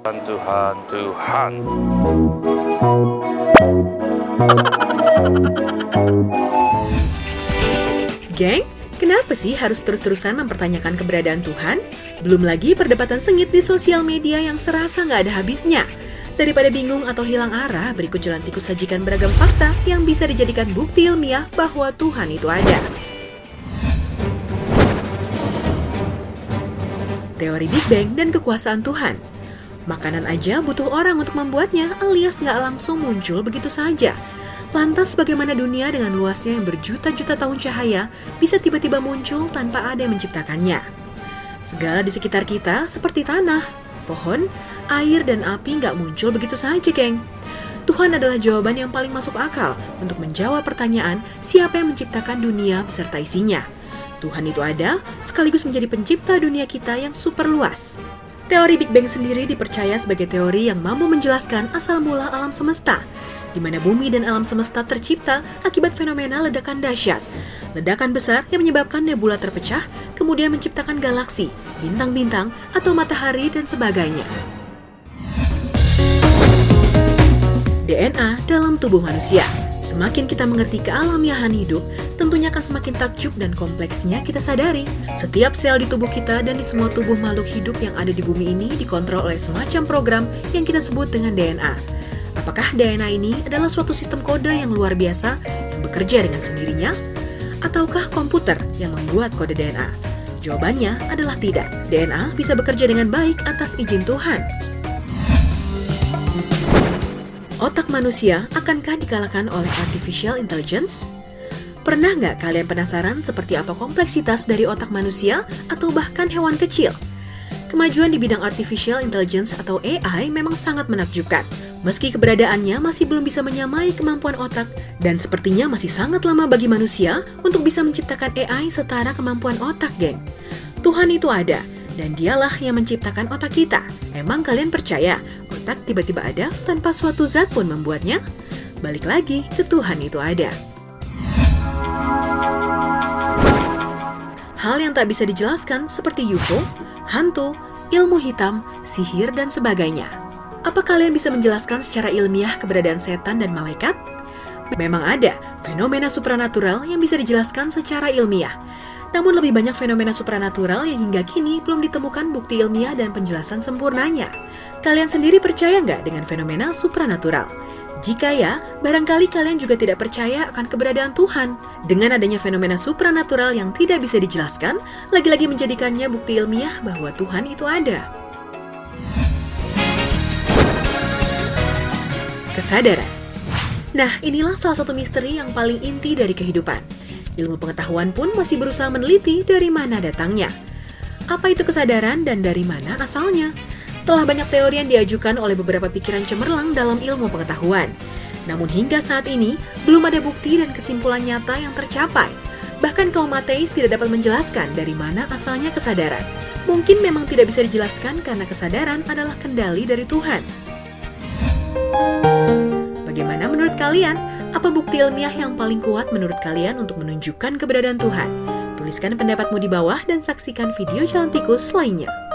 Tuhan, Tuhan. Geng, kenapa sih harus terus-terusan mempertanyakan keberadaan Tuhan? Belum lagi perdebatan sengit di sosial media yang serasa nggak ada habisnya. Daripada bingung atau hilang arah, berikut Jalan Tikus sajikan beragam fakta yang bisa dijadikan bukti ilmiah bahwa Tuhan itu ada. Teori Big Bang dan kekuasaan Tuhan. Makanan aja butuh orang untuk membuatnya, alias nggak langsung muncul begitu saja. Lantas bagaimana dunia dengan luasnya yang berjuta-juta tahun cahaya bisa tiba-tiba muncul tanpa ada yang menciptakannya? Segala di sekitar kita seperti tanah, pohon, air, dan api nggak muncul begitu saja, geng. Tuhan adalah jawaban yang paling masuk akal untuk menjawab pertanyaan siapa yang menciptakan dunia beserta isinya. Tuhan itu ada, sekaligus menjadi pencipta dunia kita yang super luas. Teori Big Bang sendiri dipercaya sebagai teori yang mampu menjelaskan asal mula alam semesta, di mana bumi dan alam semesta tercipta akibat fenomena ledakan dahsyat. Ledakan besar yang menyebabkan nebula terpecah, kemudian menciptakan galaksi, bintang-bintang, atau matahari, dan sebagainya. DNA dalam tubuh manusia. Semakin kita mengerti kealamiahan hidup, tentunya akan semakin takjub dan kompleksnya kita sadari. Setiap sel di tubuh kita dan di semua tubuh makhluk hidup yang ada di bumi ini dikontrol oleh semacam program yang kita sebut dengan DNA. Apakah DNA ini adalah suatu sistem kode yang luar biasa yang bekerja dengan sendirinya? Ataukah komputer yang membuat kode DNA? Jawabannya adalah tidak. DNA bisa bekerja dengan baik atas izin Tuhan. Otak manusia akankah dikalahkan oleh artificial intelligence? Pernah nggak kalian penasaran seperti apa kompleksitas dari otak manusia atau bahkan hewan kecil? Kemajuan di bidang artificial intelligence atau AI memang sangat menakjubkan. Meski keberadaannya masih belum bisa menyamai kemampuan otak, dan sepertinya masih sangat lama bagi manusia untuk bisa menciptakan AI setara kemampuan otak, geng. Tuhan itu ada, dan dialah yang menciptakan otak kita. Emang kalian percaya otak tiba-tiba ada tanpa suatu zat pun membuatnya? Balik lagi ke Tuhan itu ada. Hal yang tak bisa dijelaskan seperti UFO, hantu, ilmu hitam, sihir, dan sebagainya. Apa kalian bisa menjelaskan secara ilmiah keberadaan setan dan malaikat? Memang ada fenomena supranatural yang bisa dijelaskan secara ilmiah. Namun lebih banyak fenomena supranatural yang hingga kini belum ditemukan bukti ilmiah dan penjelasan sempurnanya. Kalian sendiri percaya nggak dengan fenomena supranatural? Jika ya, barangkali kalian juga tidak percaya akan keberadaan Tuhan. Dengan adanya fenomena supranatural yang tidak bisa dijelaskan, lagi-lagi menjadikannya bukti ilmiah bahwa Tuhan itu ada. Kesadaran. Nah, inilah salah satu misteri yang paling inti dari kehidupan. Ilmu pengetahuan pun masih berusaha meneliti dari mana datangnya. Apa itu kesadaran dan dari mana asalnya? Telah banyak teori yang diajukan oleh beberapa pikiran cemerlang dalam ilmu pengetahuan. Namun hingga saat ini, belum ada bukti dan kesimpulan nyata yang tercapai. Bahkan kaum ateis tidak dapat menjelaskan dari mana asalnya kesadaran. Mungkin memang tidak bisa dijelaskan karena kesadaran adalah kendali dari Tuhan. Bagaimana menurut kalian? Apa bukti ilmiah yang paling kuat menurut kalian untuk menunjukkan keberadaan Tuhan? Tuliskan pendapatmu di bawah dan saksikan video Jalan Tikus lainnya.